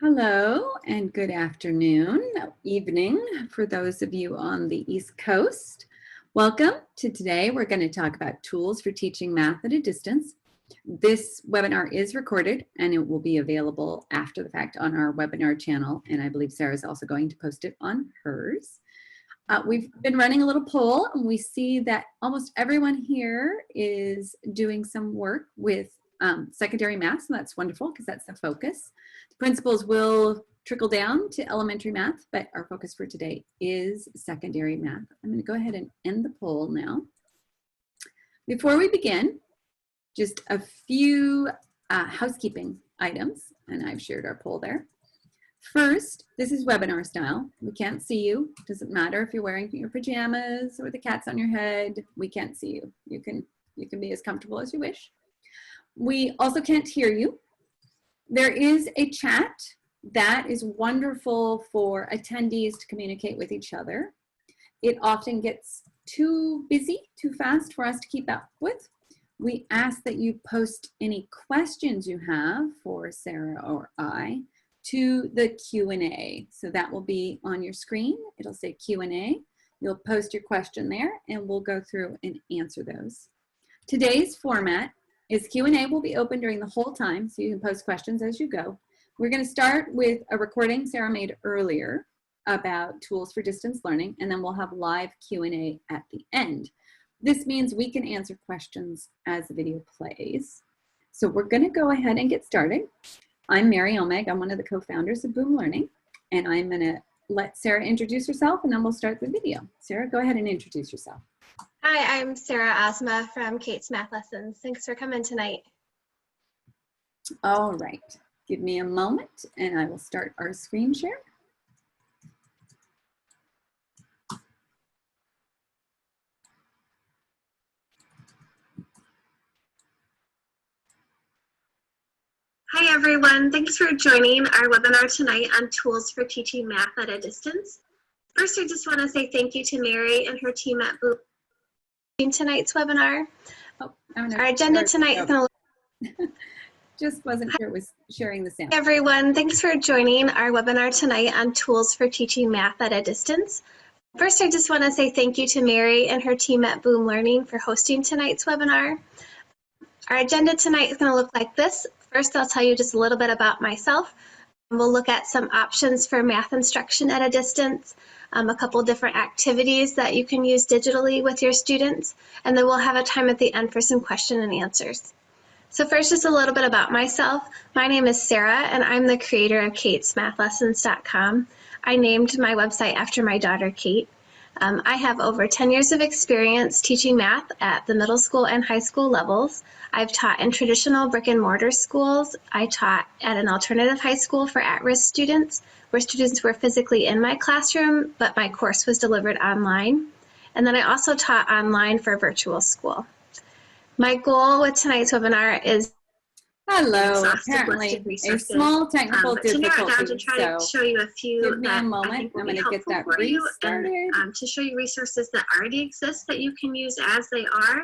Hello and good afternoon, evening for those of you on the East Coast. Welcome to today. We're going to talk about tools for teaching math at a distance. This webinar is recorded and it will be available after the fact on our webinar channel, and I believe Sarah's also going to post it on hers. We've been running a little poll and we see that almost everyone here is doing some work with secondary math, so that's wonderful because that's the focus. The principles will trickle down to elementary math, but our focus for today is secondary math. I'm going to go ahead and end the poll now. Before we begin, just a few housekeeping items, and I've shared our poll there. First, this is webinar style. We can't see you. Doesn't matter if you're wearing your pajamas or the cat's on your head. We can't see you. You can be as comfortable as you wish. We also can't hear you. There is a chat that is wonderful for attendees to communicate with each other. It often gets too busy, too fast for us to keep up with. We ask that you post any questions you have for Sarah or I to the Q&A. So that will be on your screen. It'll say Q&A. You'll post your question there and we'll go through and answer those. Today's format is Q&A will be open during the whole time, so you can post questions as you go. We're going to start with a recording Sarah made earlier about tools for distance learning, and then we'll have live Q&A at the end. This means we can answer questions as the video plays. So we're going to go ahead and get started. I'm Mary Omeg. I'm one of the co-founders of Boom Learning, and I'm going to let Sarah introduce herself, and then we'll start the video. Sarah, go ahead and introduce yourself. Hi, I'm Sarah Asma from Kate's Math Lessons. Thanks for coming tonight. All right, give me a moment and I will start our screen share. Hi everyone, thanks for joining our webinar tonight on tools for teaching math at a distance. First, I just want to say thank you to Mary and her team at Boom tonight's webinar. Our agenda tonight is going to just wasn't sure it was sharing the sound. Hi everyone, thanks for joining our webinar tonight on tools for teaching math at a distance. First, I just want to say thank you to Mary and her team at Boom Learning for hosting tonight's webinar. Our agenda tonight is going to look like this. First, I'll tell you just a little bit about myself. We'll look at some options for math instruction at a distance, a couple different activities that you can use digitally with your students, and then we'll have a time at the end for some question and answers. So first, just a little bit about myself. My name is Sarah, and I'm the creator of katesmathlessons.com. I named my website after my daughter, Kate. I have over 10 years of experience teaching math at the middle school and high school levels. I've taught in traditional brick and mortar schools. I taught at an alternative high school for at-risk students, where students were physically in my classroom, but my course was delivered online. And then I also taught online for virtual school. My goal with tonight's webinar is apparently a small technical difficulty. To try to show you a few give me a moment. I'm going to get that restarted. And to show you resources that already exist that you can use as they are.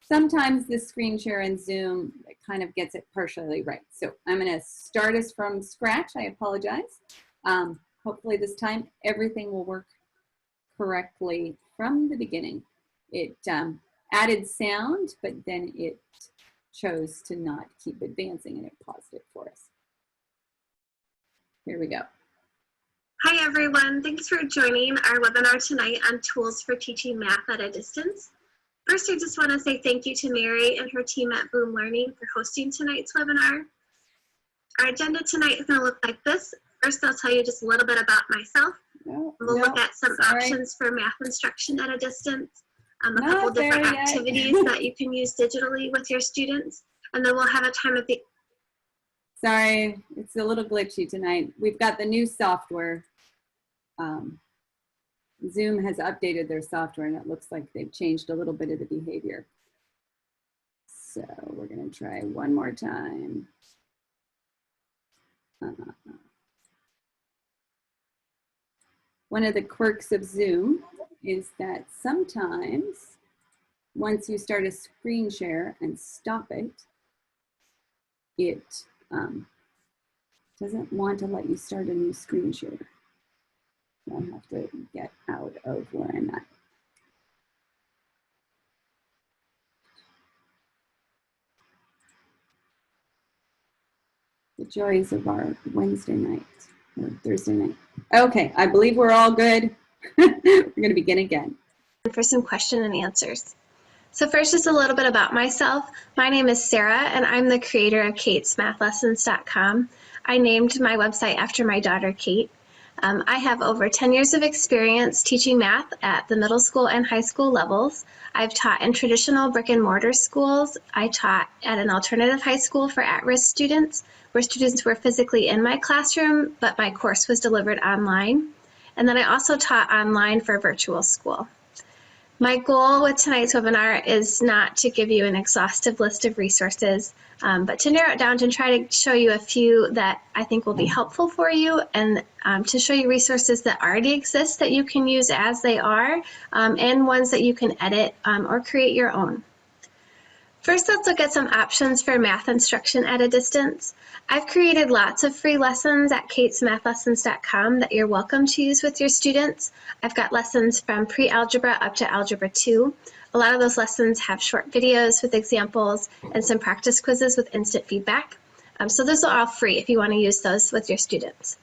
Sometimes the screen share in Zoom kind of gets it partially right. So I'm going to start us from scratch. I apologize. Hopefully this time everything will work correctly from the beginning. It added sound, but then it chose to not keep advancing and it paused it for us. Here we go. Hi everyone, thanks for joining our webinar tonight on tools for teaching math at a distance. First, I just want to say thank you to Mary and her team at Boom Learning for hosting tonight's webinar. Our agenda tonight is going to look like this. First, I'll tell you just a little bit about myself. We'll look at some options for math instruction at a distance, a couple different activities that you can use digitally with your students, and then we'll have a time at the... Sorry, it's a little glitchy tonight. We've got the new software. Zoom has updated their software and it looks like they've changed a little bit of the behavior. So we're going to try one more time. One of the quirks of Zoom is that sometimes once you start a screen share and stop it, it Doesn't want to let you start a new screen share. I'll have to get out of where I'm at. The joys of our Wednesday night or Thursday night. Okay, I believe we're all good. We're going to begin again. For some question and answers. So first, just a little bit about myself. My name is Sarah, and I'm the creator of katesmathlessons.com. I named my website after my daughter, Kate. I have over 10 years of experience teaching math at the middle school and high school levels. I've taught in traditional brick and mortar schools. I taught at an alternative high school for at-risk students, where students were physically in my classroom, but my course was delivered online. And then I also taught online for virtual school. My goal with tonight's webinar is not to give you an exhaustive list of resources, but to narrow it down to try to show you a few that I think will be helpful for you, and to show you resources that already exist that you can use as they are, and ones that you can edit or create your own. First, let's look at some options for math instruction at a distance. I've created lots of free lessons at katesmathlessons.com that you're welcome to use with your students. I've got lessons from pre-algebra up to algebra 2. A lot of those lessons have short videos with examples and some practice quizzes with instant feedback. So those are all free if you want to use those with your students.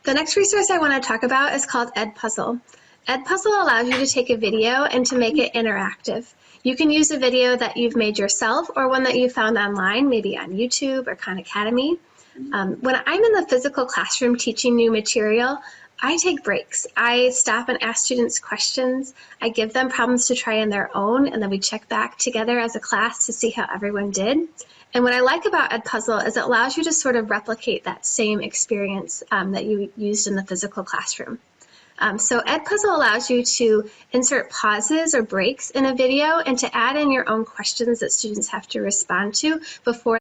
The next resource I want to talk about is called Edpuzzle. Edpuzzle allows you to take a video and to make it interactive. You can use a video that you've made yourself or one that you found online, maybe on YouTube or Khan Academy. When I'm in the physical classroom teaching new material, I take breaks. I stop and ask students questions. I give them problems to try on their own, and then we check back together as a class to see how everyone did. And what I like about Edpuzzle is it allows you to sort of replicate that same experience that you used in the physical classroom. So Edpuzzle allows you to insert pauses or breaks in a video and to add in your own questions that students have to respond to before.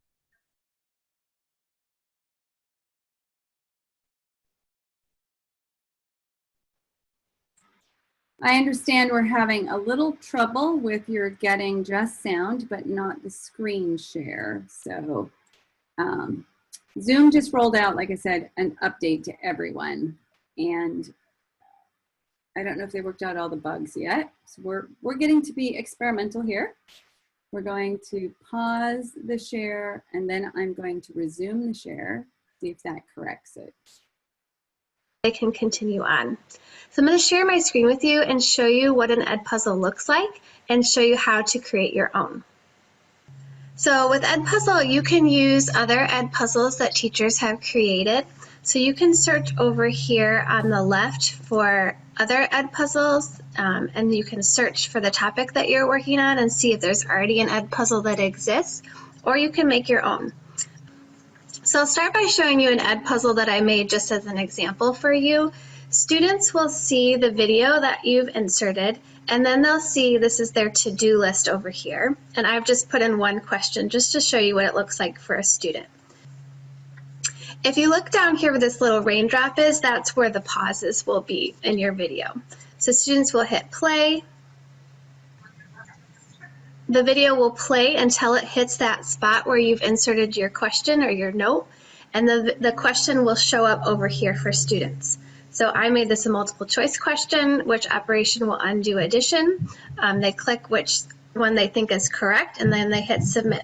I understand we're having a little trouble with your getting just sound, but not the screen share. So Zoom just rolled out, like I said, an update to everyone. And I don't know if they worked out all the bugs yet. So we're getting to be experimental here. We're going to pause the share, and then I'm going to resume the share, see if that corrects it. I can continue on. So I'm going to share my screen with you and show you what an Edpuzzle looks like and show you how to create your own. So with Edpuzzle, you can use other Edpuzzles that teachers have created. So you can search over here on the left for other Edpuzzles, and you can search for the topic that you're working on and see if there's already an Edpuzzle that exists, or you can make your own. So I'll start by showing you an Edpuzzle that I made just as an example for you. Students will see the video that you've inserted, and then they'll see this is their to-do list over here. And I've just put in one question just to show you what it looks like for a student. If you look down here where this little raindrop is, that's where the pauses will be in your video. So students will hit play. The video will play until it hits that spot where you've inserted your question or your note, and the question will show up over here for students. So I made this a multiple choice question: which operation will undo addition? They click which one they think is correct, and then they hit submit.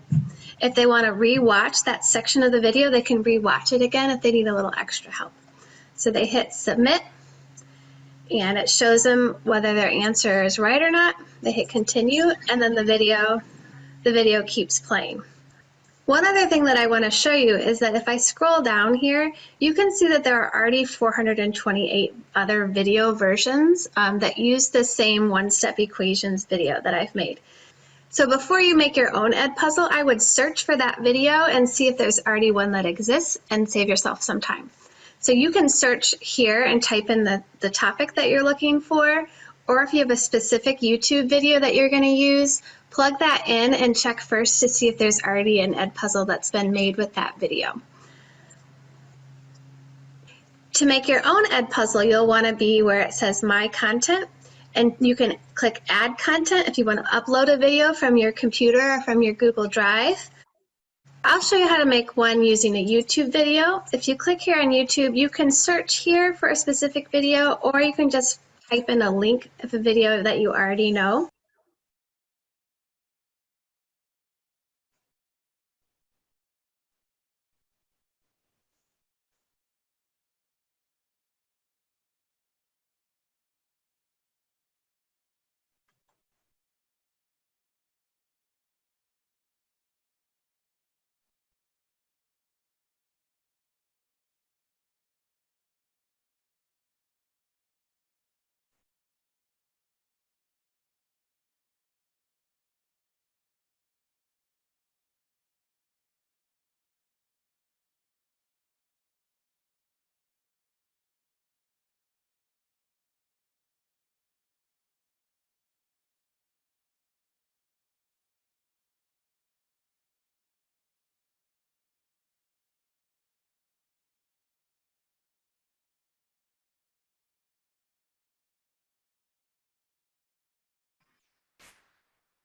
If they want to re-watch that section of the video, they can re-watch it again if they need a little extra help. So they hit submit, and it shows them whether their answer is right or not. They hit continue, and then the video keeps playing. One other thing that I want to show you is that if I scroll down here, you can see that there are already 428 other video versions that use the same one-step equations video that I've made. So before you make your own Edpuzzle, I would search for that video and see if there's already one that exists and save yourself some time. So you can search here and type in the topic that you're looking for, or if you have a specific YouTube video that you're going to use, plug that in and check first to see if there's already an Edpuzzle that's been made with that video. To make your own Edpuzzle, you'll want to be where it says My Content, and you can click Add Content if you want to upload a video from your computer or from your Google Drive. I'll show you how to make one using a YouTube video. If you click here on YouTube, you can search here for a specific video, or you can just type in a link of a video that you already know.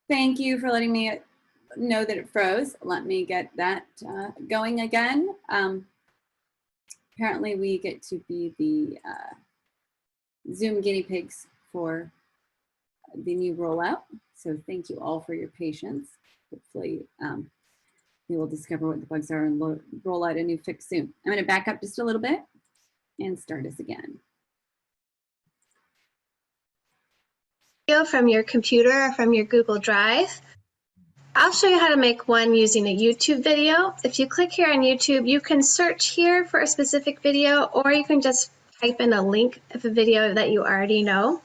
Thank you for letting me know that it froze. Let me get that going again. Apparently we get to be the Zoom guinea pigs for the new rollout. So thank you all for your patience. Hopefully we will discover what the bugs are and roll out a new fix soon. I'm going to back up just a little bit and start us again. From your computer or from your Google Drive. I'll show you how to make one using a YouTube video. If you click here on YouTube, you can search here for a specific video, or you can just type in a link of a video that you already know.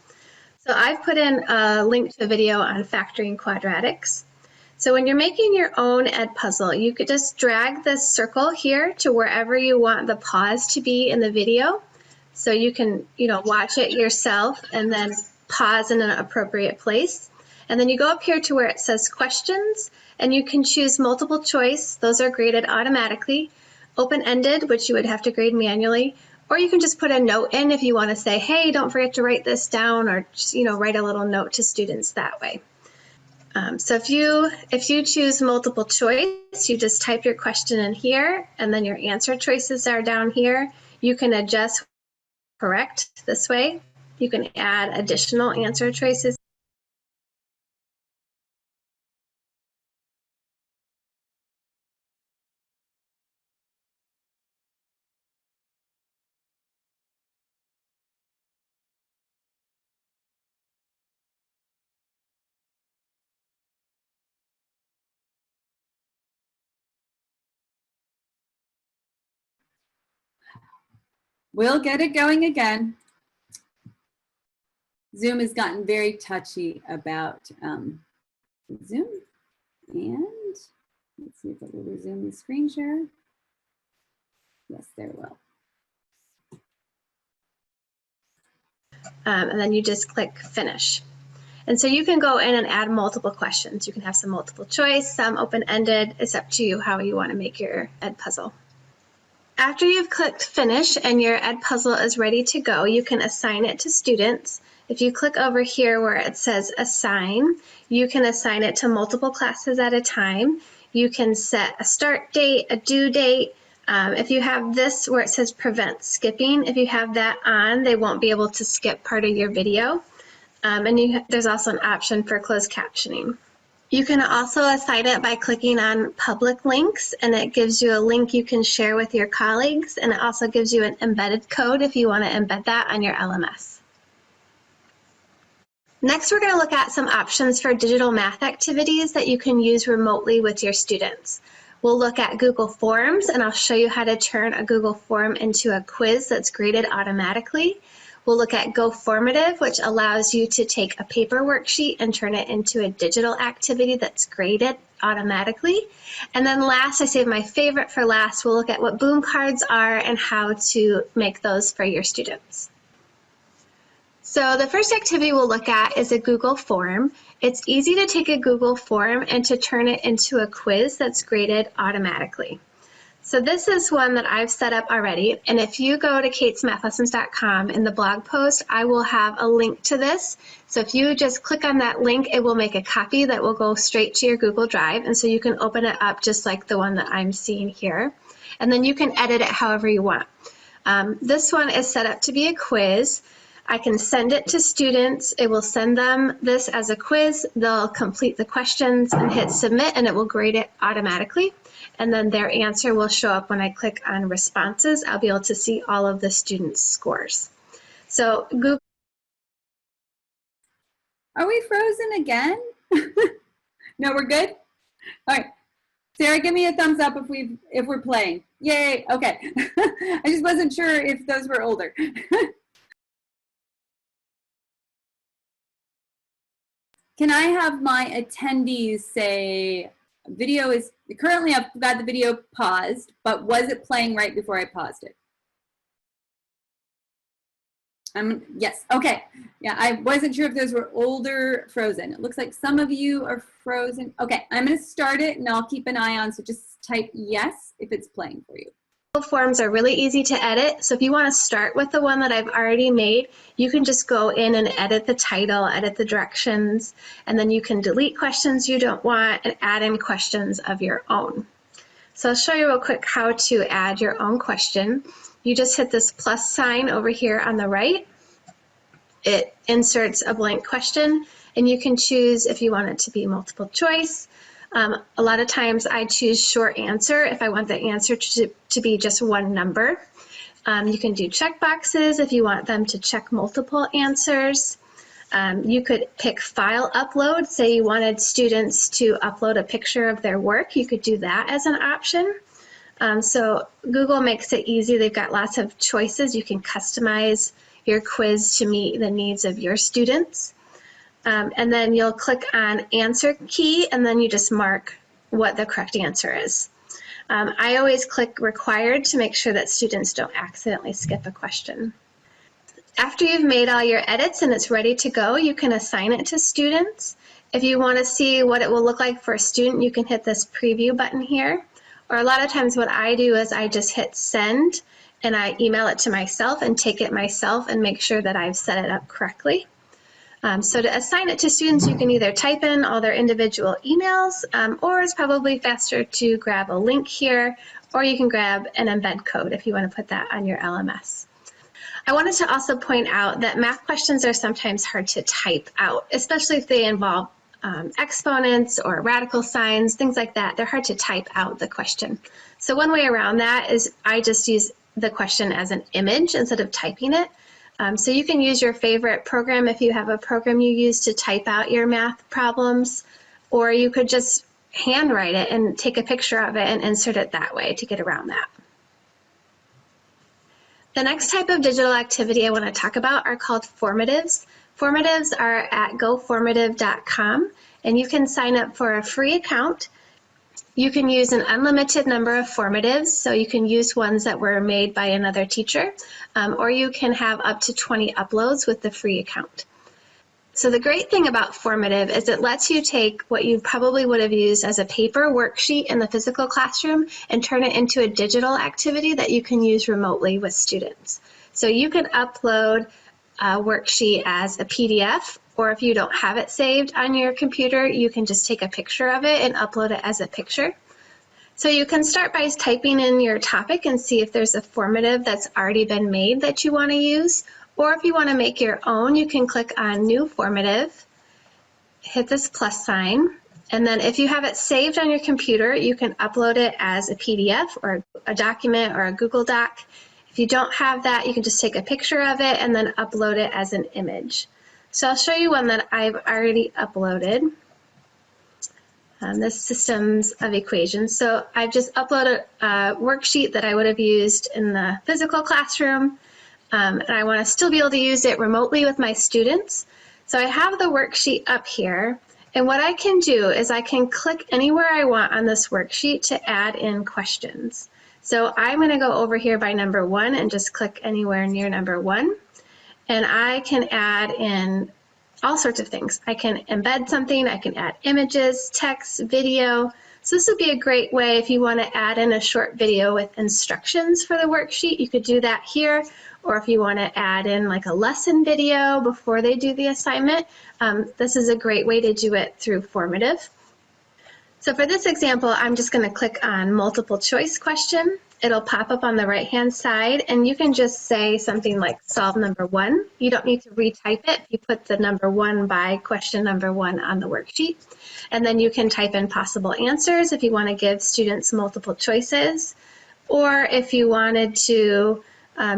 So I've put in a link to a video on factoring quadratics. So when you're making your own Edpuzzle, you could just drag this circle here to wherever you want the pause to be in the video. So you can, watch it yourself and then pause in an appropriate place. And then you go up here to where it says questions, and you can choose multiple choice. Those are graded automatically. Open-ended, which you would have to grade manually, or you can just put a note in if you want to say, hey, don't forget to write this down, or just, write a little note to students that way. So if you choose multiple choice, you just type your question in here, and then your answer choices are down here. You can adjust correct this way. You can add additional answer choices. We'll get it going again. Zoom has gotten very touchy about Zoom. And let's see if it will resume the screen share. Yes, there it will. And then you just click finish. And so you can go in and add multiple questions. You can have some multiple choice, some open-ended. It's up to you how you want to make your Edpuzzle. After you've clicked finish and your Edpuzzle is ready to go, you can assign it to students. If you click over here where it says assign, you can assign it to multiple classes at a time. You can set a start date, a due date. If you have this where it says prevent skipping, if you have that on, they won't be able to skip part of your video. And there's also an option for closed captioning. You can also assign it by clicking on public links, and it gives you a link you can share with your colleagues, and it also gives you an embedded code if you want to embed that on your LMS. Next, we're going to look at some options for digital math activities that you can use remotely with your students. We'll look at Google Forms, and I'll show you how to turn a Google form into a quiz that's graded automatically. We'll look at Go Formative, which allows you to take a paper worksheet and turn it into a digital activity that's graded automatically. And then last, I saved my favorite for last, we'll look at what Boom cards are and how to make those for your students. So the first activity we'll look at is a Google form. It's easy to take a Google form and to turn it into a quiz that's graded automatically. So this is one that I've set up already, and if you go to katesmathlessons.com in the blog post, I will have a link to this. So if you just click on that link, it will make a copy that will go straight to your Google Drive, and so you can open it up just like the one that I'm seeing here, and then you can edit it however you want. This one is set up to be a quiz. I can send it to students. It will send them this as a quiz. They'll complete the questions and hit submit, and it will grade it automatically. And then their answer will show up when I click on responses. I'll be able to see all of the students' scores. So Google. Are we frozen again? No, we're good? All right. Sarah, give me a thumbs up if we're playing. Yay, okay. I just wasn't sure if those were older. Can I have my attendees say, video is, currently I've got the video paused, but was it playing right before I paused it? Yes, okay. Yeah, I wasn't sure if those were older frozen. It looks like some of you are frozen. Okay, I'm gonna start it and I'll keep an eye on, so just type yes if it's playing for you. Forms are really easy to edit, so if you want to start with the one that I've already made, you can just go in and edit the title, edit the directions, and then you can delete questions you don't want and add in questions of your own. So I'll show you real quick how to add your own question. You just hit this plus sign over here on the right. It inserts a blank question, and you can choose if you want it to be multiple choice. A lot of times I choose short answer if I want the answer to be just one number. You can do check boxes if you want them to check multiple answers. You could pick file upload. Say you wanted students to upload a picture of their work. You could do that as an option. So Google makes it easy. They've got lots of choices. You can customize your quiz to meet the needs of your students. And then you'll click on answer key, and then you just mark what the correct answer is. I always click required to make sure that students don't accidentally skip a question. After you've made all your edits and it's ready to go, you can assign it to students. If you want to see what it will look like for a student, you can hit this preview button here. Or a lot of times what I do is I just hit send and I email it to myself and take it myself and make sure that I've set it up correctly. So to assign it to students, you can either type in all their individual emails, or it's probably faster to grab a link here, or you can grab an embed code if you want to put that on your LMS. I wanted to also point out that math questions are sometimes hard to type out, especially if they involve exponents or radical signs, things like that. They're hard to type out the question. So one way around that is I just use the question as an image instead of typing it. So you can use your favorite program if you have a program you use to type out your math problems, or you could just handwrite it and take a picture of it and insert it that way to get around that. The next type of digital activity I want to talk about are called formatives. Formatives are at goformative.com, and you can sign up for a free account. You can use an unlimited number of formatives, so you can use ones that were made by another teacher, or you can have up to 20 uploads with the free account. So the great thing about formative is it lets you take what you probably would have used as a paper worksheet in the physical classroom and turn it into a digital activity that you can use remotely with students. So you can upload a worksheet as a PDF, or if you don't have it saved on your computer, you can just take a picture of it and upload it as a picture. So you can start by typing in your topic and see if there's a formative that's already been made that you want to use. Or if you want to make your own, you can click on New Formative, hit this plus sign, and then if you have it saved on your computer, you can upload it as a PDF or a document or a Google Doc. If you don't have that, you can just take a picture of it and then upload it as an image. So I'll show you one that I've already uploaded. This systems of equations. So I've just uploaded a worksheet that I would have used in the physical classroom, and I want to still be able to use it remotely with my students. So I have the worksheet up here, and what I can do is I can click anywhere I want on this worksheet to add in questions. So I'm going to go over here by number 1 and just click anywhere near number 1, and I can add in all sorts of things. I can embed something, I can add images, text, video. So this would be a great way if you want to add in a short video with instructions for the worksheet. You could do that here, or if you want to add in like a lesson video before they do the assignment, this is a great way to do it through Formative. So for this example, I'm just going to click on multiple choice question. It'll pop up on the right-hand side, and you can just say something like solve number 1. You don't need to retype it. You put the number 1 by question number 1 on the worksheet. And then you can type in possible answers if you want to give students multiple choices. Or if you wanted to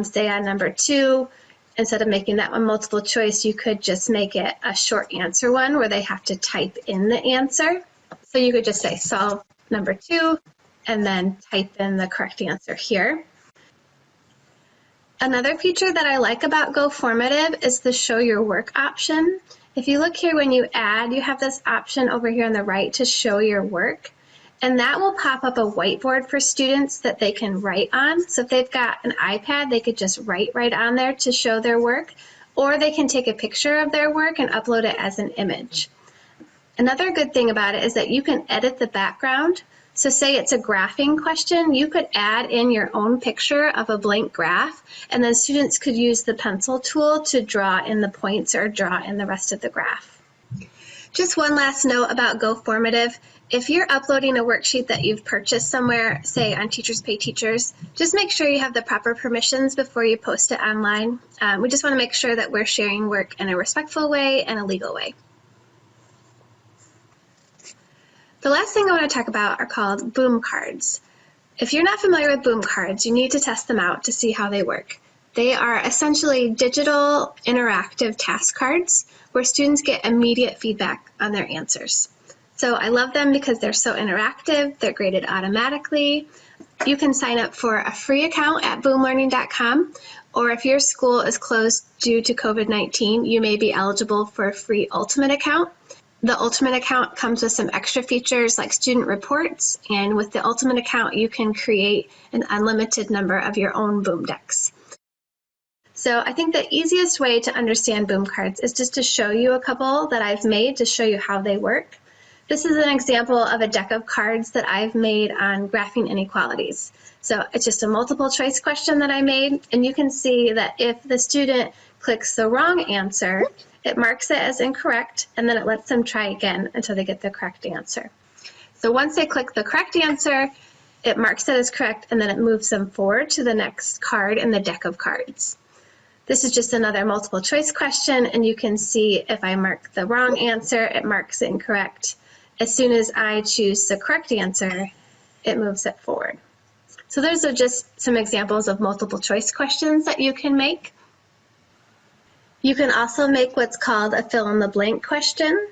say on number 2, instead of making that one multiple choice, you could just make it a short answer one where they have to type in the answer. So you could just say solve number 2 and then type in the correct answer here. Another feature that I like about Go Formative is the show your work option. If you look here when you add, you have this option over here on the right to show your work. And that will pop up a whiteboard for students that they can write on. So if they've got an iPad, they could just write right on there to show their work, or they can take a picture of their work and upload it as an image. Another good thing about it is that you can edit the background. So say it's a graphing question, you could add in your own picture of a blank graph, and then students could use the pencil tool to draw in the points or draw in the rest of the graph. Just one last note about Go Formative. If you're uploading a worksheet that you've purchased somewhere, say on Teachers Pay Teachers, just make sure you have the proper permissions before you post it online. We just want to make sure that we're sharing work in a respectful way and a legal way. The last thing I want to talk about are called boom cards. If you're not familiar with boom cards, you need to test them out to see how they work. They are essentially digital interactive task cards where students get immediate feedback on their answers. So I love them because they're so interactive, they're graded automatically. You can sign up for a free account at boomlearning.com, or if your school is closed due to COVID-19, you may be eligible for a free Ultimate account. The Ultimate account comes with some extra features like student reports, and with the Ultimate account, you can create an unlimited number of your own boom decks. So I think the easiest way to understand boom cards is just to show you a couple that I've made to show you how they work. This is an example of a deck of cards that I've made on graphing inequalities. So it's just a multiple choice question that I made, and you can see that if the student clicks the wrong answer, it marks it as incorrect, and then it lets them try again until they get the correct answer. So once they click the correct answer, it marks it as correct, and then it moves them forward to the next card in the deck of cards. This is just another multiple choice question, and you can see if I mark the wrong answer, it marks it incorrect. As soon as I choose the correct answer, it moves it forward. So those are just some examples of multiple choice questions that you can make. You can also make what's called a fill in the blank question.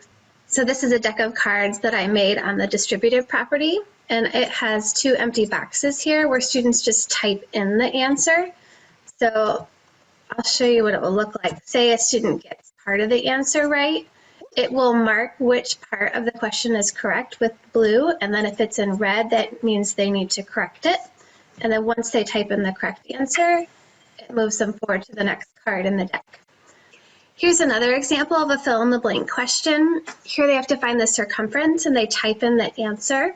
So this is a deck of cards that I made on the distributive property, and it has 2 empty boxes here where students just type in the answer. So I'll show you what it will look like. Say a student gets part of the answer right, it will mark which part of the question is correct with blue, and then if it's in red, that means they need to correct it. And then once they type in the correct answer, it moves them forward to the next card in the deck. Here's another example of a fill in the blank question. Here they have to find the circumference and they type in the answer.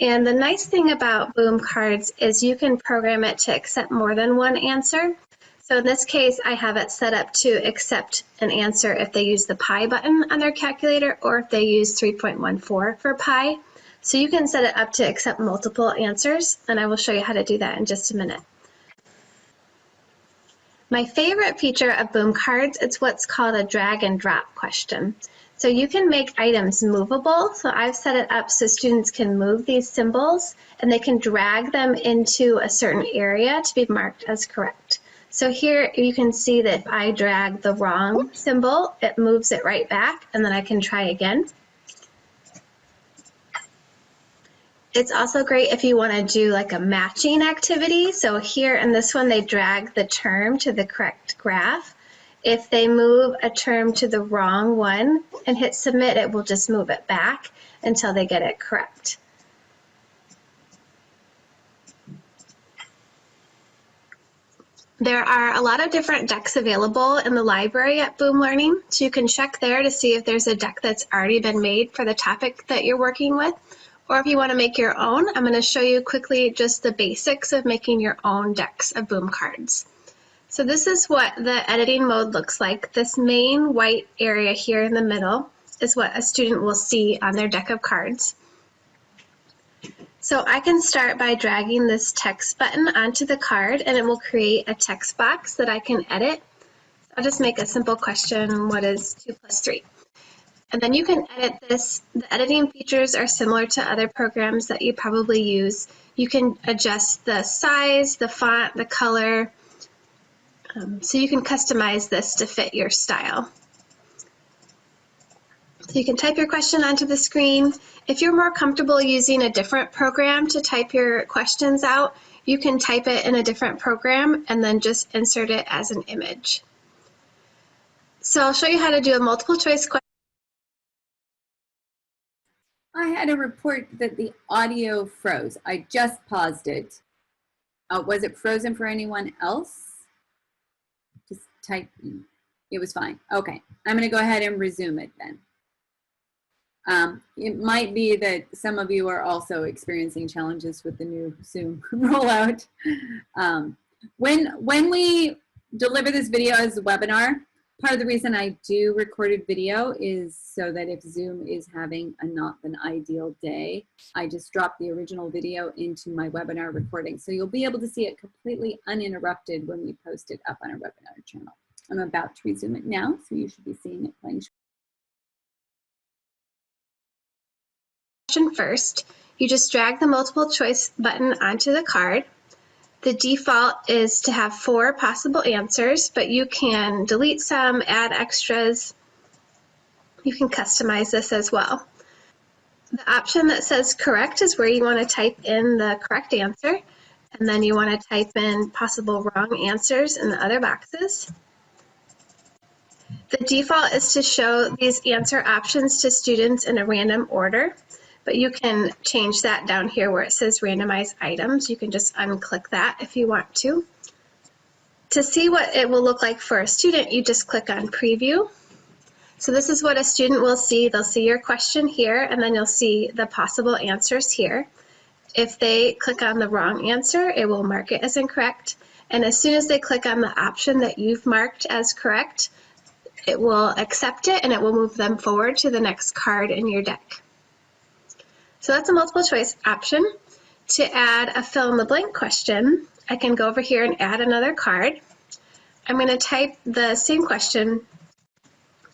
And the nice thing about boom cards is you can program it to accept more than one answer. So in this case, I have it set up to accept an answer if they use the pi button on their calculator or if they use 3.14 for pi. So you can set it up to accept multiple answers, and I will show you how to do that in just a minute. My favorite feature of boom cards is what's called a drag and drop question. So you can make items movable. So I've set it up so students can move these symbols and they can drag them into a certain area to be marked as correct. So here you can see that if I drag the wrong symbol, it moves it right back, and then I can try again. It's also great if you want to do like a matching activity. So here in this one, they drag the term to the correct graph. If they move a term to the wrong one and hit submit, it will just move it back until they get it correct. There are a lot of different decks available in the library at Boom Learning, so you can check there to see if there's a deck that's already been made for the topic that you're working with, Or if you want to make your own, I'm going to show you quickly just the basics of making your own decks of boom cards. So this is what the editing mode looks like. This main white area here in the middle is what a student will see on their deck of cards. So I can start by dragging this text button onto the card, and it will create a text box that I can edit. I'll just make a simple question, what is 2 plus 3? And then you can edit this. The editing features are similar to other programs that you probably use. You can adjust the size, the font, the color, so you can customize this to fit your style. So you can type your question onto the screen. If you're more comfortable using a different program to type your questions out, you can type it in a different program and then just insert it as an image. So I'll show you how to do a multiple choice question. I had a report that the audio froze. I just paused it. Was it frozen for anyone else? Just type, it was fine. Okay, I'm gonna go ahead and resume it then. It might be that some of you are also experiencing challenges with the new Zoom rollout. When we deliver this video as a webinar, part of the reason I do recorded video is so that if Zoom is having a not an ideal day, I just drop the original video into my webinar recording. So you'll be able to see it completely uninterrupted when we post it up on our webinar channel. I'm about to resume it now, so you should be seeing it playing. First, you just drag the multiple choice button onto the card. The default is to have 4 possible answers, but you can delete some, add extras. You can customize this as well. The option that says correct is where you want to type in the correct answer, and then you want to type in possible wrong answers in the other boxes. The default is to show these answer options to students in a random order, but you can change that down here where it says randomize items. You can just unclick that if you want to. To see what it will look like for a student, you just click on preview. So this is what a student will see. They'll see your question here, and then you'll see the possible answers here. If they click on the wrong answer, it will mark it as incorrect. And as soon as they click on the option that you've marked as correct, it will accept it and it will move them forward to the next card in your deck. So that's a multiple choice option. To add a fill in the blank question, I can go over here and add another card. I'm going to type the same question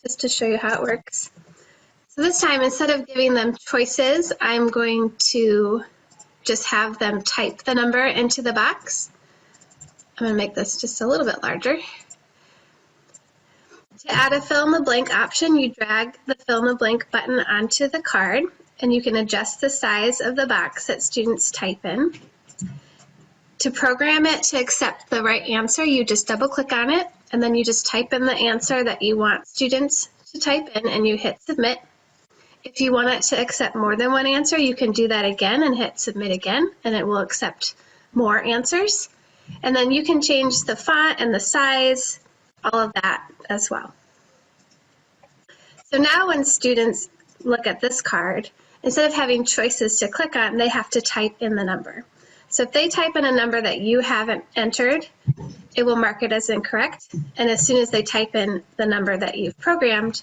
just to show you how it works. So this time, instead of giving them choices, I'm going to just have them type the number into the box. I'm going to make this just a little bit larger. To add a fill in the blank option, you drag the fill in the blank button onto the card, and you can adjust the size of the box that students type in. To program it to accept the right answer, you just double click on it, and then you just type in the answer that you want students to type in, and you hit submit. If you want it to accept more than one answer, you can do that again and hit submit again, and it will accept more answers. And then you can change the font and the size, all of that as well. So now when students look at this card, instead of having choices to click on, they have to type in the number. So if they type in a number that you haven't entered, it will mark it as incorrect. And as soon as they type in the number that you've programmed,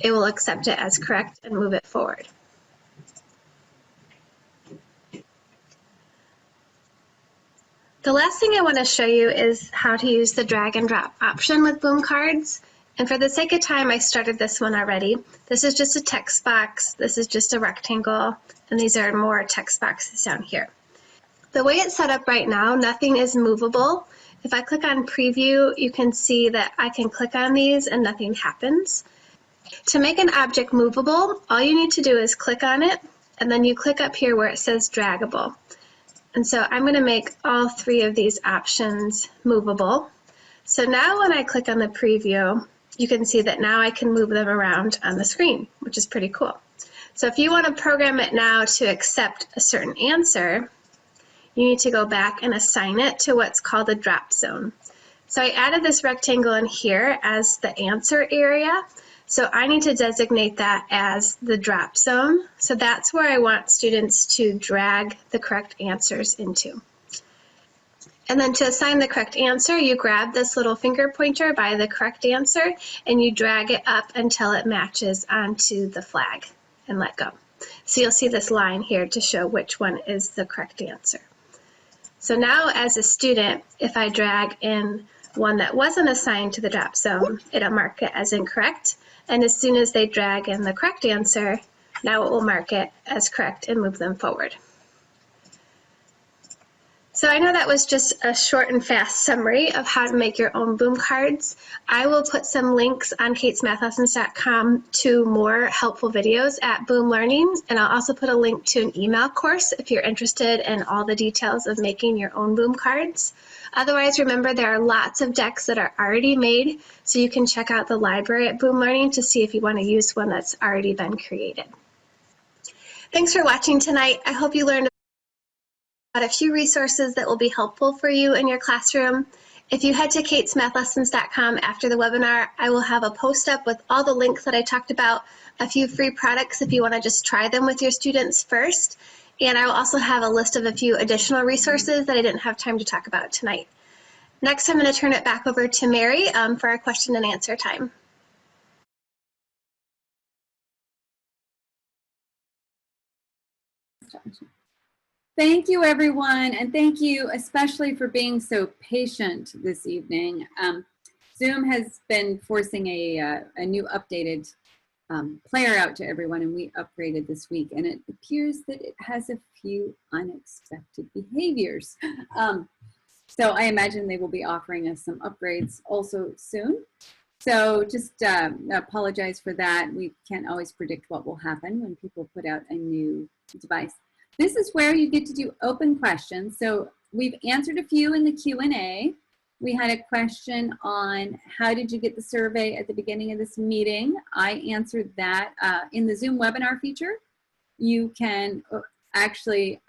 it will accept it as correct and move it forward. The last thing I want to show you is how to use the drag and drop option with Boom cards. And for the sake of time, I started this one already. This is just a text box. This is just a rectangle. And these are more text boxes down here. The way it's set up right now, nothing is movable. If I click on preview, you can see that I can click on these and nothing happens. To make an object movable, all you need to do is click on it, and then you click up here where it says draggable. And so I'm going to make all 3 of these options movable. So now when I click on the preview, you can see that now I can move them around on the screen, which is pretty cool. So if you want to program it now to accept a certain answer, you need to go back and assign it to what's called a drop zone. So I added this rectangle in here as the answer area. So I need to designate that as the drop zone. So that's where I want students to drag the correct answers into. And then to assign the correct answer, you grab this little finger pointer by the correct answer and you drag it up until it matches onto the flag and let go. So you'll see this line here to show which one is the correct answer. So now as a student, if I drag in one that wasn't assigned to the drop zone, it'll mark it as incorrect. And as soon as they drag in the correct answer, now it will mark it as correct and move them forward. So I know that was just a short and fast summary of how to make your own boom cards. I will put some links on katesmathlessons.com to more helpful videos at Boom Learning, and I'll also put a link to an email course if you're interested in all the details of making your own boom cards. Otherwise, remember there are lots of decks that are already made, so you can check out the library at Boom Learning to see if you want to use one that's already been created. Thanks for watching tonight. I hope you learned a few resources that will be helpful for you in your classroom. If you head to katesmathlessons.com after the webinar, I will have a post up with all the links that I talked about, a few free products if you want to just try them with your students first, and I will also have a list of a few additional resources that I didn't have time to talk about tonight. Next, I'm going to turn it back over to Mary for our question and answer time. Thank you, everyone, and thank you especially for being so patient this evening. Zoom has been forcing a new updated player out to everyone, and we upgraded this week, and it appears that it has a few unexpected behaviors. So I imagine they will be offering us some upgrades also soon. So just apologize for that. We can't always predict what will happen when people put out a new device. This is where you get to do open questions. So we've answered a few in the Q&A. We had a question on how did you get the survey at the beginning of this meeting. I answered that in the Zoom webinar feature. You can actually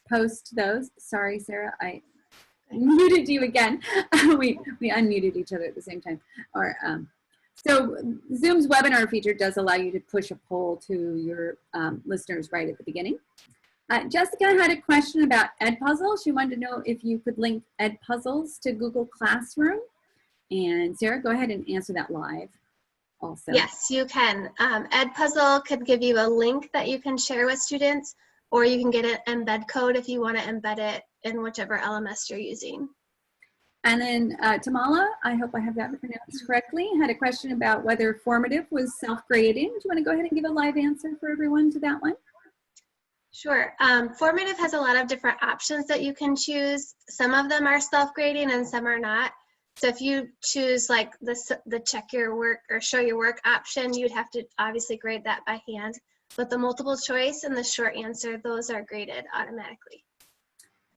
post those. Sorry, Sarah, I muted you again. we unmuted each other at the same time. So Zoom's webinar feature does allow you to push a poll to your listeners right at the beginning. Jessica had a question about Edpuzzle. She wanted to know if you could link Edpuzzles to Google Classroom. And Sarah, go ahead and answer that live also. Yes, you can. Edpuzzle could give you a link that you can share with students, or you can get an embed code if you want to embed it in whichever LMS you're using. And then Tamala, I hope I have that pronounced correctly, had a question about whether Formative was self-grading. Do you want to go ahead and give a live answer for everyone to that one? Sure. Formative has a lot of different options that you can choose. Some of them are self-grading and some are not. So if you choose like the check your work or show your work option, you'd have to obviously grade that by hand. But the multiple choice and the short answer, those are graded automatically.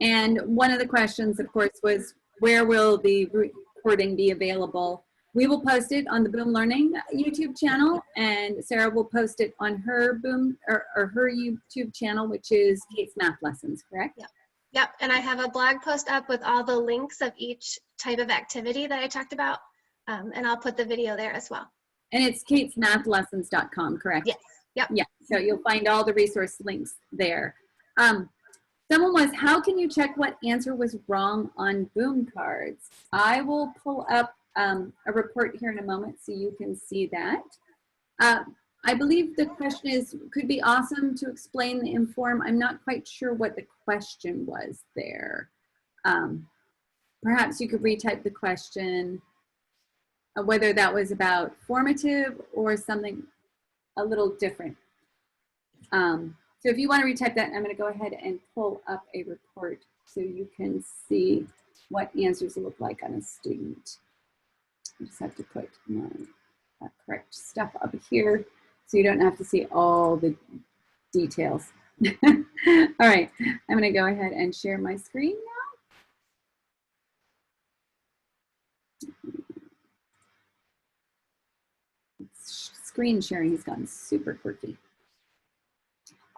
And one of the questions, of course, was where will the recording be available? We will post it on the Boom Learning YouTube channel, and Sarah will post it on her Boom or her YouTube channel, which is Kate's Math Lessons, correct? Yep. Yep. And I have a blog post up with all the links of each type of activity that I talked about, and I'll put the video there as well. And it's katesmathlessons.com, correct? Yes. Yep. Yeah. So you'll find all the resource links there. Someone was, how can you check what answer was wrong on Boom cards? I will pull up a report here in a moment so you can see that. I believe the question is, could be awesome to explain the inform. I'm not quite sure what the question was there. Perhaps you could retype the question, whether that was about formative or something a little different. So if you want to retype that, I'm going to go ahead and pull up a report so you can see what answers look like on a student. I just have to put my correct stuff up here so you don't have to see all the details. All right, I'm going to go ahead and share my screen now. Screen sharing has gotten super quirky.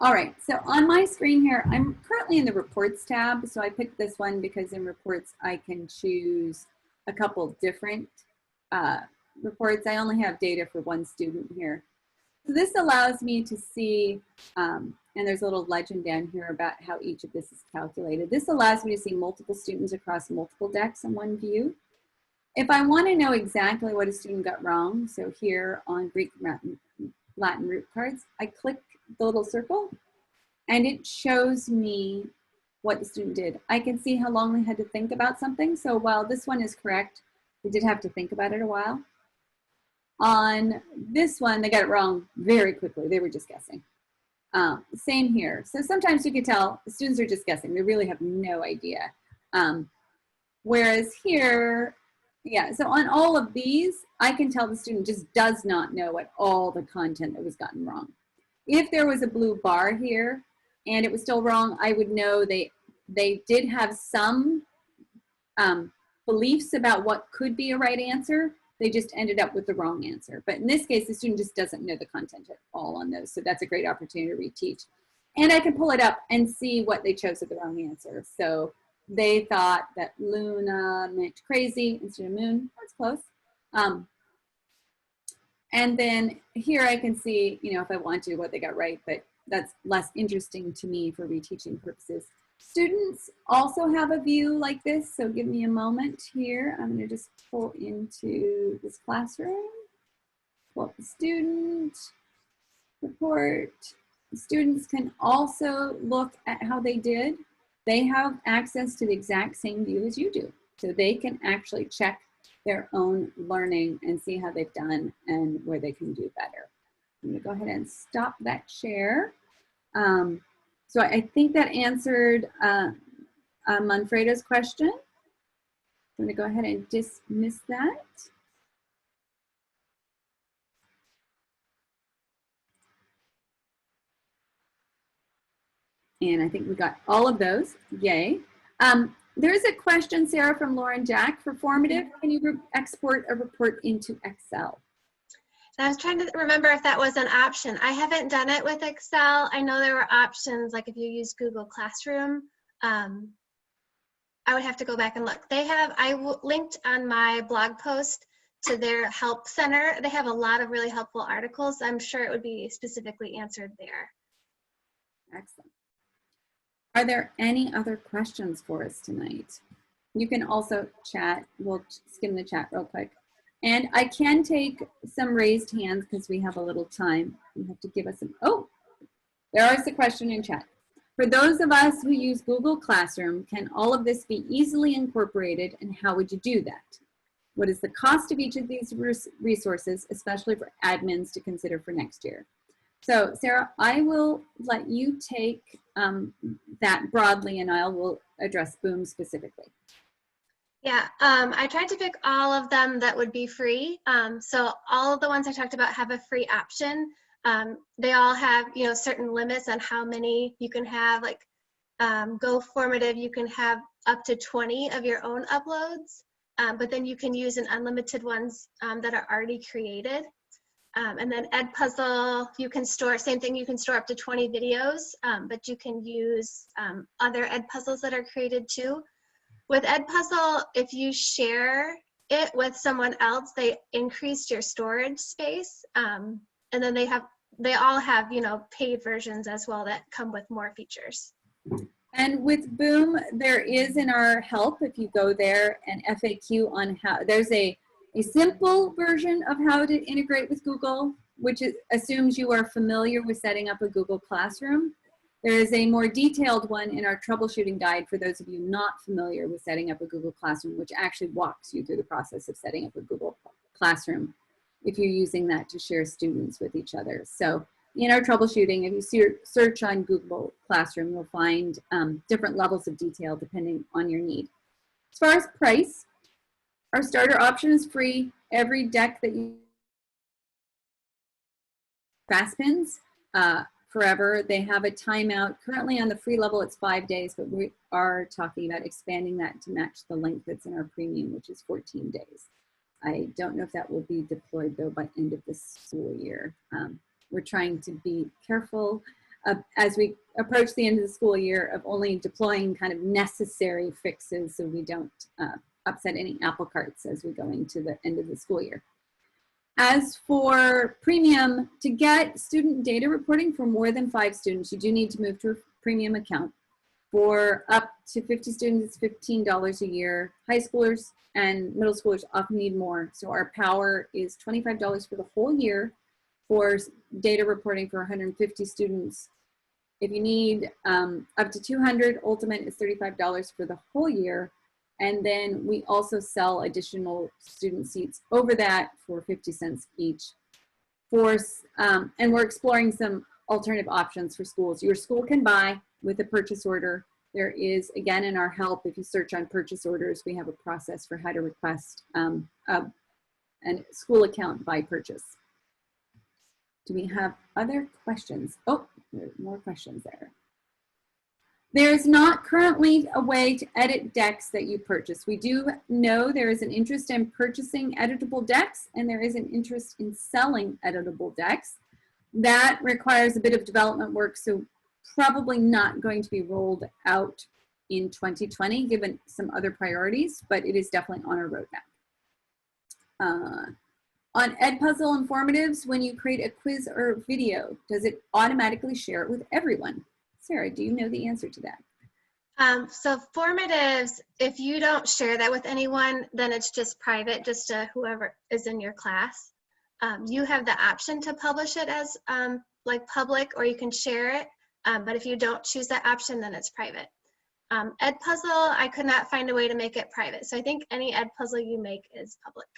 All right, so on my screen here, I'm currently in the reports tab. So I picked this one because in reports, I can choose a couple different reports. I only have data for one student here. So this allows me to see, and there's a little legend down here about how each of this is calculated. This allows me to see multiple students across multiple decks in one view. If I want to know exactly what a student got wrong, so here on Greek, Latin root cards, I click the little circle and it shows me what the student did. I can see how long they had to think about something. So while this one is correct, they did have to think about it a while. On this one, they got it wrong very quickly. They were just guessing. Same here. So sometimes you can tell the students are just guessing. They really have no idea. Whereas here, yeah, so on all of these, I can tell the student just does not know what all the content that was gotten wrong. If there was a blue bar here and it was still wrong, I would know they did have some beliefs about what could be a right answer. They just ended up with the wrong answer. But in this case, the student just doesn't know the content at all on those. So that's a great opportunity to reteach. And I can pull it up and see what they chose as the wrong answer. So they thought that Luna meant crazy instead of moon. That's close. And then here I can see, you know, if I want to, what they got right, but that's less interesting to me for reteaching purposes. Students also have a view like this, so give me a moment here. I'm going to just pull into this classroom, pull up the student report. Students can also look at how they did. They have access to the exact same view as you do, so they can actually check their own learning and see how they've done and where they can do better. I'm going to go ahead and stop that share. So I think that answered Manfredo's question. I'm going to go ahead and dismiss that. And I think we got all of those. Yay. There's a question, Sarah, from Lauren Jack. For formative, can you export a report into Excel? I was trying to remember if that was an option. I haven't done it with Excel. I know there were options, like if you use Google Classroom. I would have to go back and look. They have, linked on my blog post to their help center. They have a lot of really helpful articles. I'm sure it would be specifically answered there. Excellent. Are there any other questions for us tonight? You can also chat. We'll skim the chat real quick. And I can take some raised hands because we have a little time. You have to give us some, oh, there is a question in chat. For those of us who use Google Classroom, can all of this be easily incorporated, and how would you do that? What is the cost of each of these resources, especially for admins to consider for next year? So Sarah, I will let you take that broadly, and I will address Boom specifically. Yeah, I tried to pick all of them that would be free. So all of the ones I talked about have a free option. They all have, you know, certain limits on how many you can have. Like Go Formative, you can have up to 20 of your own uploads, but then you can use an unlimited ones that are already created. And then Edpuzzle, you can store, same thing, you can store up to 20 videos, but you can use other Edpuzzles that are created too. With Edpuzzle, if you share it with someone else, they increase your storage space. And then they all have, you know, paid versions as well that come with more features. And with Boom, there is in our help, if you go there, an FAQ on how, there's a simple version of how to integrate with Google, which assumes you are familiar with setting up a Google Classroom. There is a more detailed one in our troubleshooting guide for those of you not familiar with setting up a Google Classroom, which actually walks you through the process of setting up a Google Classroom if you're using that to share students with each other. So in our troubleshooting, if you search on Google Classroom, you'll find different levels of detail depending on your need. As far as price, our starter option is free. Every deck that you FastPins forever. They have a timeout. Currently on the free level, it's 5 days, but we are talking about expanding that to match the length that's in our premium, which is 14 days. I don't know if that will be deployed though by end of this school year. We're trying to be careful as we approach the end of the school year of only deploying kind of necessary fixes so we don't upset any apple carts as we go into the end of the school year. As for premium, to get student data reporting for more than 5 students, you do need to move to a premium account. For up to 50 students, it's $15 a year. High schoolers and middle schoolers often need more. So our power is $25 for the whole year for data reporting for 150 students. If you need up to 200, Ultimate is $35 for the whole year. And then we also sell additional student seats over that for 50 cents each. And we're exploring some alternative options for schools. Your school can buy with a purchase order. There is, again, in our help, if you search on purchase orders, we have a process for how to request a school account by purchase. Do we have other questions? Oh, there are more questions there. There's not currently a way to edit decks that you purchase. We do know there is an interest in purchasing editable decks, and there is an interest in selling editable decks. That requires a bit of development work, so probably not going to be rolled out in 2020, given some other priorities, but it is definitely on our roadmap. On Edpuzzle and Formatives, when you create a quiz or a video, does it automatically share it with everyone? Sarah, do you know the answer to that? So Formatives, if you don't share that with anyone, then it's just private, just to whoever is in your class. You have the option to publish it as like public, or you can share it. But if you don't choose that option, then it's private. Edpuzzle, I could not find a way to make it private. So I think any Edpuzzle you make is public.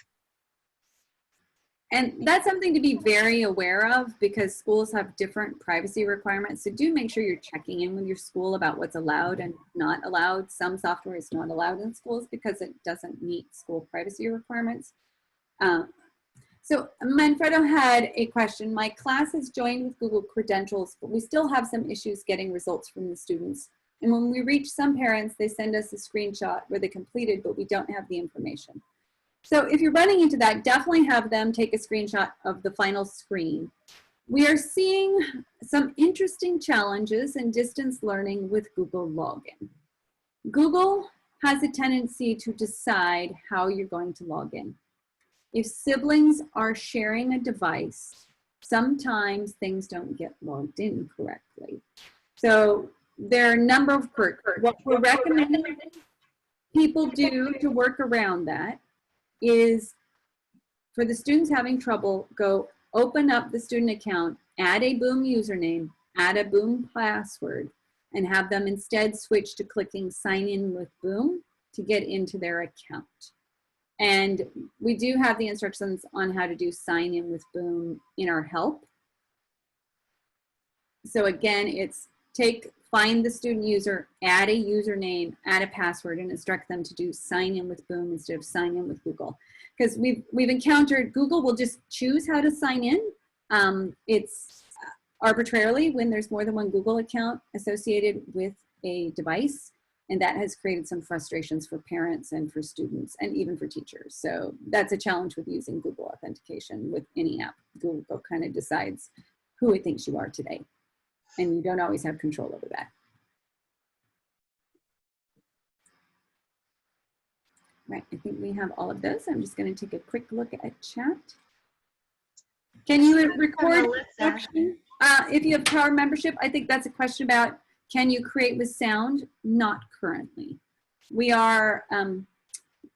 And that's something to be very aware of, because schools have different privacy requirements. So do make sure you're checking in with your school about what's allowed and not allowed. Some software is not allowed in schools because it doesn't meet school privacy requirements. So Manfredo had a question. My class has joined with Google Credentials, but we still have some issues getting results from the students. And when we reach some parents, they send us a screenshot where they completed, but we don't have the information. So if you're running into that, definitely have them take a screenshot of the final screen. We are seeing some interesting challenges in distance learning with Google Login. Google has a tendency to decide how you're going to log in. If siblings are sharing a device, sometimes things don't get logged in correctly. So there are a number of quirks. What we're recommending people do to work around that is, for the students having trouble, go open up the student account, add a Boom username, add a Boom password, and have them instead switch to clicking sign in with Boom to get into their account. And we do have the instructions on how to do sign in with Boom in our help. So again, it's find the student user, add a username, add a password, and instruct them to do sign in with Boom instead of sign in with Google. Because we've encountered Google will just choose how to sign in. It's arbitrarily when there's more than one Google account associated with a device. And that has created some frustrations for parents and for students and even for teachers. So that's a challenge with using Google authentication with any app. Google kind of decides who it thinks you are today. And you don't always have control over that. Right, I think we have all of those. I'm just going to take a quick look at chat. Can you record instruction? If you have Power Membership, I think that's a question about, can you create with sound? Not currently. We are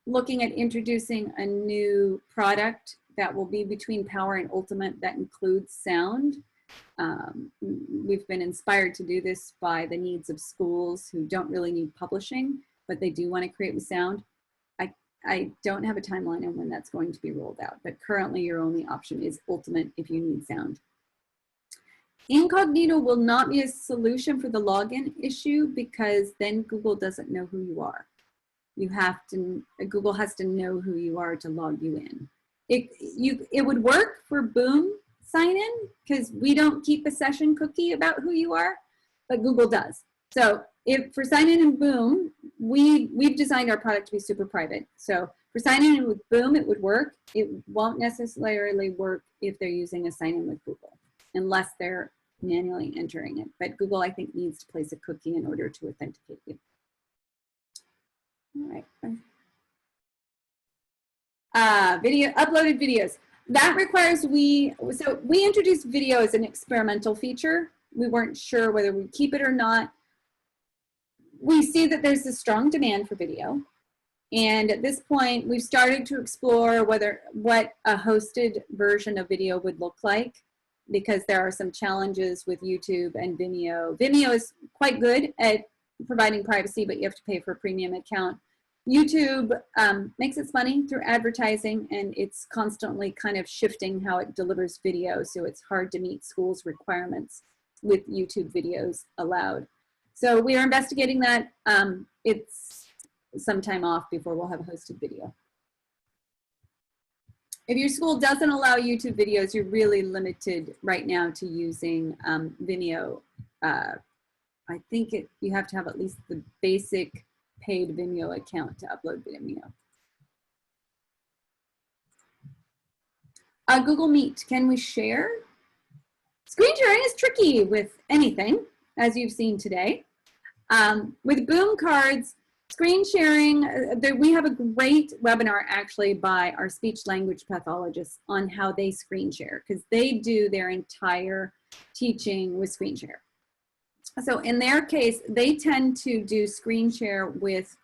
looking at introducing a new product that will be between Power and Ultimate that includes sound. We've been inspired to do this by the needs of schools who don't really need publishing, but they do want to create with sound. I don't have a timeline on when that's going to be rolled out, but currently your only option is Ultimate if you need sound. Incognito will not be a solution for the login issue, because then Google doesn't know who you are. Google has to know who you are to log you in. It would work for Boom sign in, because we don't keep a session cookie about who you are, but Google does. So if for sign in Boom, we've designed our product to be super private. So for signing in with Boom, it would work. It won't necessarily work if they're using a sign in with Google, unless they're manually entering it. But Google, I think, needs to place a cookie in order to authenticate you. All right. Uploaded videos. that requires so we introduced video as an experimental feature. We weren't sure whether we'd keep it or not. We see that there's a strong demand for video. And at this point, we've started to explore what a hosted version of video would look like, because there are some challenges with YouTube and Vimeo. Vimeo is quite good at providing privacy, but you have to pay for a premium account. YouTube makes its money through advertising, and it's constantly kind of shifting how it delivers video, so it's hard to meet schools' requirements with YouTube videos allowed. So we are investigating that. It's some time off before we'll have a hosted video. If your school doesn't allow YouTube videos, you're really limited right now to using Vimeo. I think you have to have at least the basic paid Vimeo account to upload Vimeo. Google Meet, can we share? Screen sharing is tricky with anything, as you've seen today. With Boom cards, screen sharing, we have a great webinar actually by our speech language pathologists on how they screen share, because they do their entire teaching with screen share. So in their case, they tend to do screen share with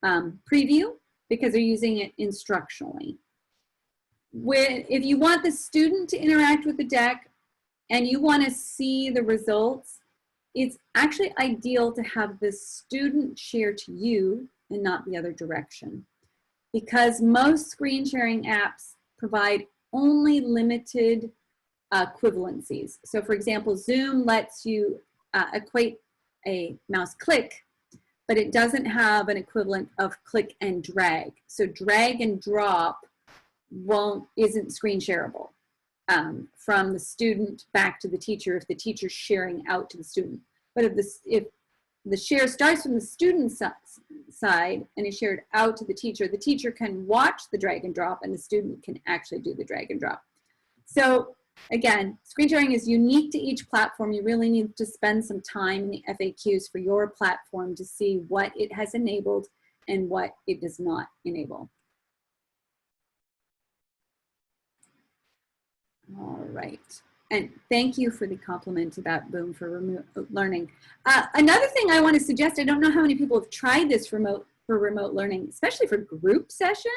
preview, because they're using it instructionally. If you want the student to interact with the deck and you want to see the results, it's actually ideal to have the student share to you and not the other direction, because most screen sharing apps provide only limited equivalencies. So for example, Zoom lets you equate a mouse click, but it doesn't have an equivalent of click and drag. So drag and drop isn't screen shareable from the student back to the teacher if the teacher's sharing out to the student. But if the share starts from the student side and is shared out to the teacher can watch the drag and drop, and the student can actually do the drag and drop. So again, screen sharing is unique to each platform. You really need to spend some time in the FAQs for your platform to see what it has enabled and what it does not enable. All right. And thank you for the compliment about Boom for remote learning. Another thing I want to suggest, I don't know how many people have tried this for remote learning, especially for group session.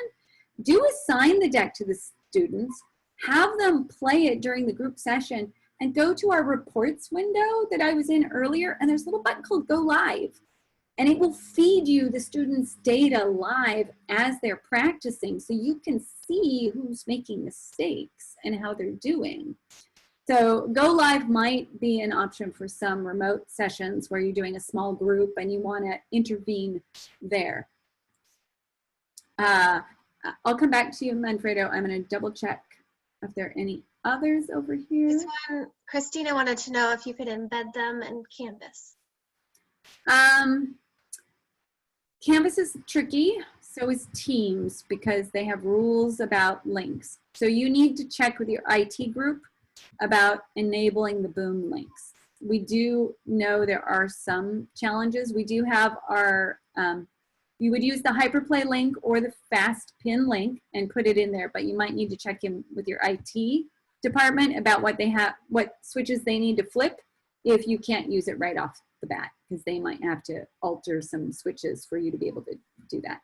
Do assign the deck to the students, have them play it during the group session, and go to our reports window that I was in earlier, and there's a little button called Go Live. And it will feed you the students' data live as they're practicing, so you can see who's making mistakes and how they're doing. So Go Live might be an option for some remote sessions where you're doing a small group and you want to intervene there. I'll come back to you, Manfredo. I'm going to double check if there are any others over here. This one, Christina wanted to know if you could embed them in Canvas. Canvas is tricky, so is Teams, because they have rules about links. So you need to check with your IT group about enabling the Boom links. We do know there are some challenges. We do have our, you would use the hyperplay link or the fast pin link and put it in there, but you might need to check in with your IT department about what they have, what switches they need to flip if you can't use it right off the bat, because they might have to alter some switches for you to be able to do that.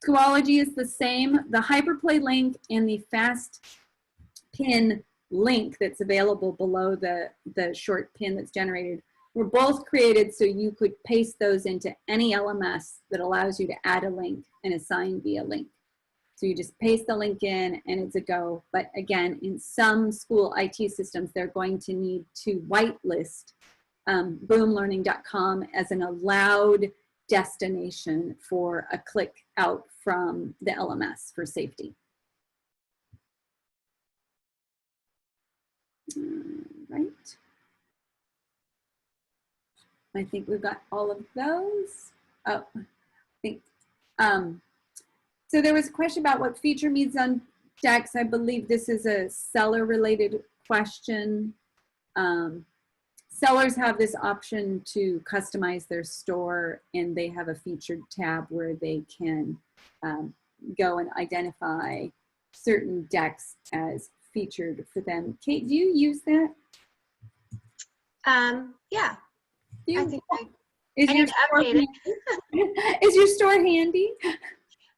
Schoology is the same. The hyperplay link and the fast pin link that's available below the short pin that's generated were both created so you could paste those into any LMS that allows you to add a link and assign via link. So you just paste the link in and it's a go. But again, in some school IT systems, they're going to need to whitelist boomlearning.com as an allowed destination for a click out from the LMS for safety. Right. I think we've got all of those. Oh, I think, so there was a question about what feature needs on decks. I believe this is a seller related question. Sellers have this option to customize their store, and they have a featured tab where they can go and identify certain decks as featured for them. Kate, do you use that? Yeah, I think I Is your need to update it. Is your store handy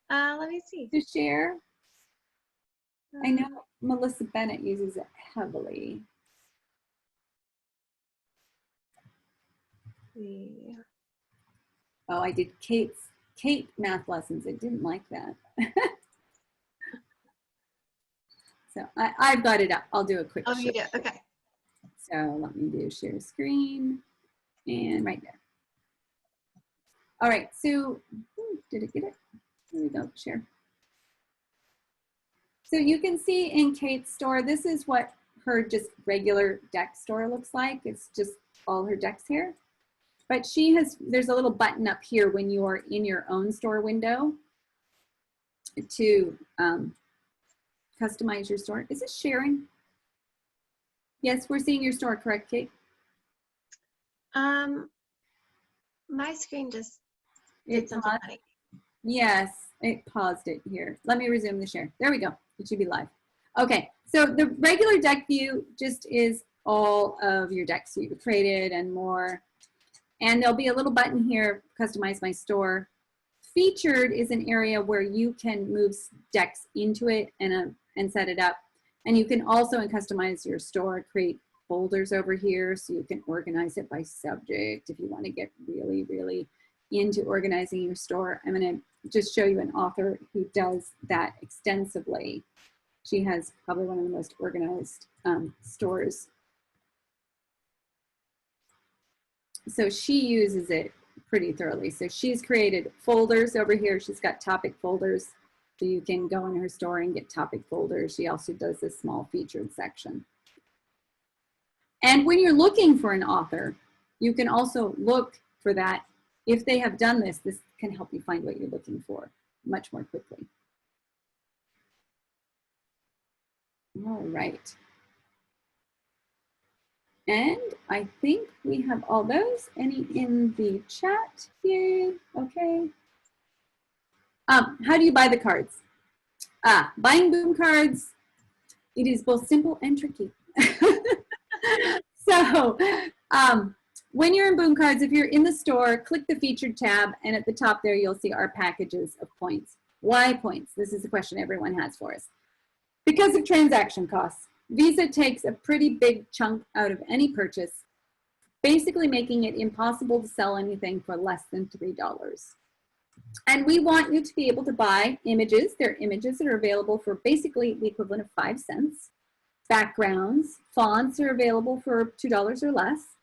Let me see. to share? I know Melissa Bennett uses it heavily. Oh, I did Kate math lessons. I didn't like that. So I've got it up. I'll do a quick Oh, share. you do? Okay. So let me do share screen and right there. All right, so did it get it? There we go, share. So you can see in Kate's store, this is what her just regular deck store looks like. It's just all her decks here. But she has, there's a little button up here when you are in your own store window to customize your store. Is it sharing? Yes, we're seeing your store, correct, Kate? My screen just did something funny. Yes, it paused it here. Let me resume the share. There we go. It should be live. Okay, so the regular deck view just is all of your decks you've created and more. And there'll be a little button here, customize my store. Featured is an area where you can move decks into it and set it up. And you can also, in customize your store, create folders over here so you can organize it by subject if you want to get really, really into organizing your store. I'm going to just show you an author who does that extensively. She has probably one of the most organized stores. So she uses it pretty thoroughly. So she's created folders over here. She's got topic folders. So you can go in her store and get topic folders. She also does this small featured section. And when you're looking for an author, you can also look for that. If they have done this, this can help you find what you're looking for much more quickly. All right. And I think we have all those. Any in the chat? Yay, okay. How do you buy the cards? Buying Boom cards, it is both simple and tricky. So when you're in Boom cards, if you're in the store, click the featured tab, and at the top there you'll see our packages of points. Why points? This is the question everyone has for us. Because of transaction costs. Visa takes a pretty big chunk out of any purchase, basically making it impossible to sell anything for less than $3. And we want you to be able to buy images. There are images that are available for basically the equivalent of 5 cents. Backgrounds, fonts are available for $2 or less.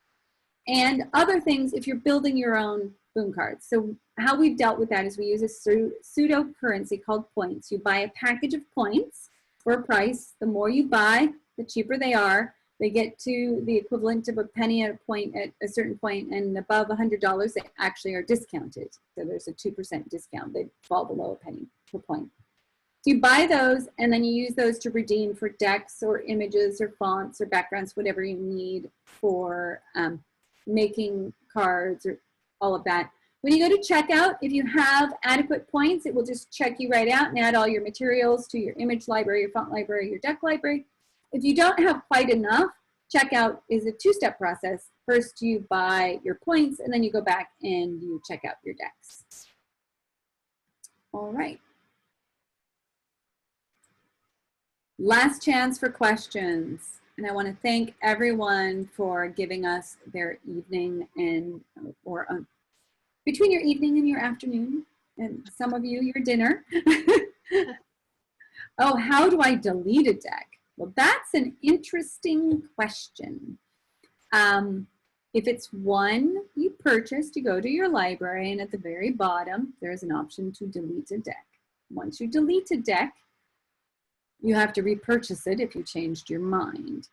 And other things if you're building your own Boom cards. So how we've dealt with that is we use a pseudo currency called points. You buy a package of points for a price. The more you buy, the cheaper they are. They get to the equivalent of a penny at a point at a certain point, and above $100, they actually are discounted. So there's a 2% discount. They fall below a penny per point. So you buy those, and then you use those to redeem for decks or images or fonts or backgrounds, whatever you need for making cards or all of that. When you go to checkout, if you have adequate points, it will just check you right out and add all your materials to your image library, your font library, your deck library. If you don't have quite enough, checkout is a 2-step process. First, you buy your points, and then you go back and you check out your decks. All right. Last chance for questions. And I want to thank everyone for giving us their evening and or between your evening and your afternoon, and some of you, your dinner. Oh, how do I delete a deck? Well, that's an interesting question. If it's one you purchased, you go to your library, and at the very bottom, there's an option to delete a deck. Once you delete a deck, you have to repurchase it if you changed your mind.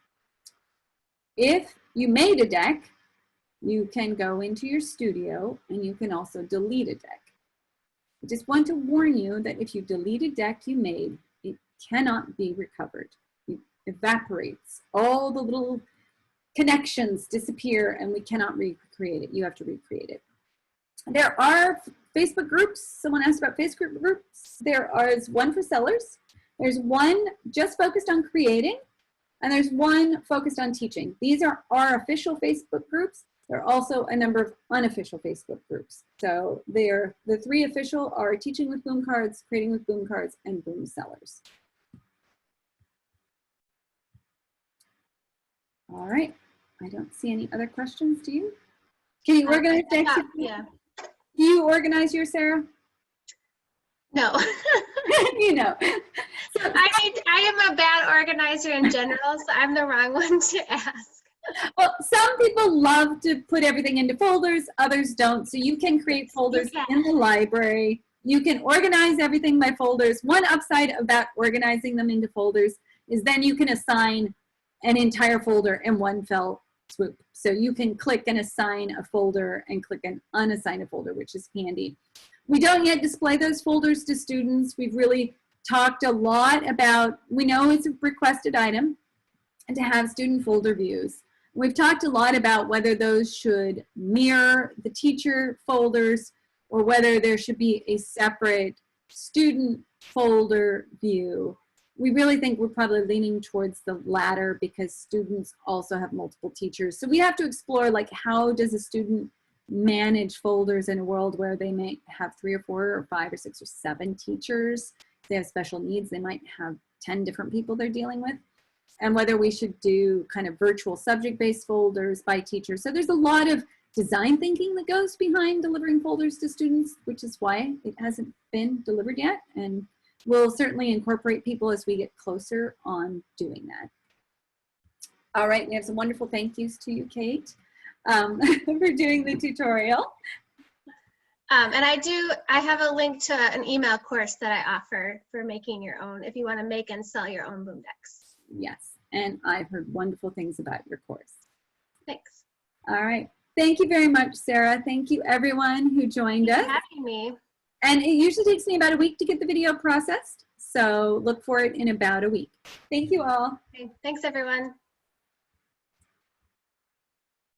If you made a deck, you can go into your studio and you can also delete a deck. I just want to warn you that if you delete a deck you made, it cannot be recovered. It evaporates. All the little connections disappear and we cannot recreate it. You have to recreate it. There are Facebook groups. Someone asked about Facebook groups. There is one for sellers. There's one just focused on creating, and there's one focused on teaching. These are our official Facebook groups. There are also a number of unofficial Facebook groups. So the 3 official are Teaching with Boom Cards, Creating with Boom Cards, and Boom Sellers. All right. I don't see any other questions. Do you? Can you organize the activity? Yeah. Do you organize yours, Sarah? No. You know. So, I am a bad organizer in general, so I'm the wrong one to ask. well, some people love to put everything into folders, others don't. So you can create folders in the library. You can organize everything by folders. One upside of that organizing them into folders is then you can assign an entire folder in one fell swoop. So you can click and assign a folder and click and unassign a folder, which is handy. We don't yet display those folders to students. We've really talked a lot about, we know it's a requested item, and to have student folder views. We've talked a lot about whether those should mirror the teacher folders or whether there should be a separate student folder view. We really think we're probably leaning towards the latter because students also have multiple teachers. So we have to explore, like, how does a student manage folders in a world where they may have 3 or 4 or 5 or 6 or 7 teachers. If they have special needs, they might have 10 different people they're dealing with. And whether we should do kind of virtual subject-based folders by teacher. So there's a lot of design thinking that goes behind delivering folders to students, which is why it hasn't been delivered yet. And we'll certainly incorporate people as we get closer on doing that. All right, we have some wonderful thank yous to you, Kate, for doing the tutorial. And I have a link to an email course that I offer for making your own, if you want to make and sell your own boom decks. Yes, and I've heard wonderful things about your course. Thanks. All right, thank you very much, Sarah. Thank you everyone who joined us. Thanks for having me. And it usually takes me about a week to get the video processed, so look for it in about a week. Thank you all. Okay. Thanks, everyone.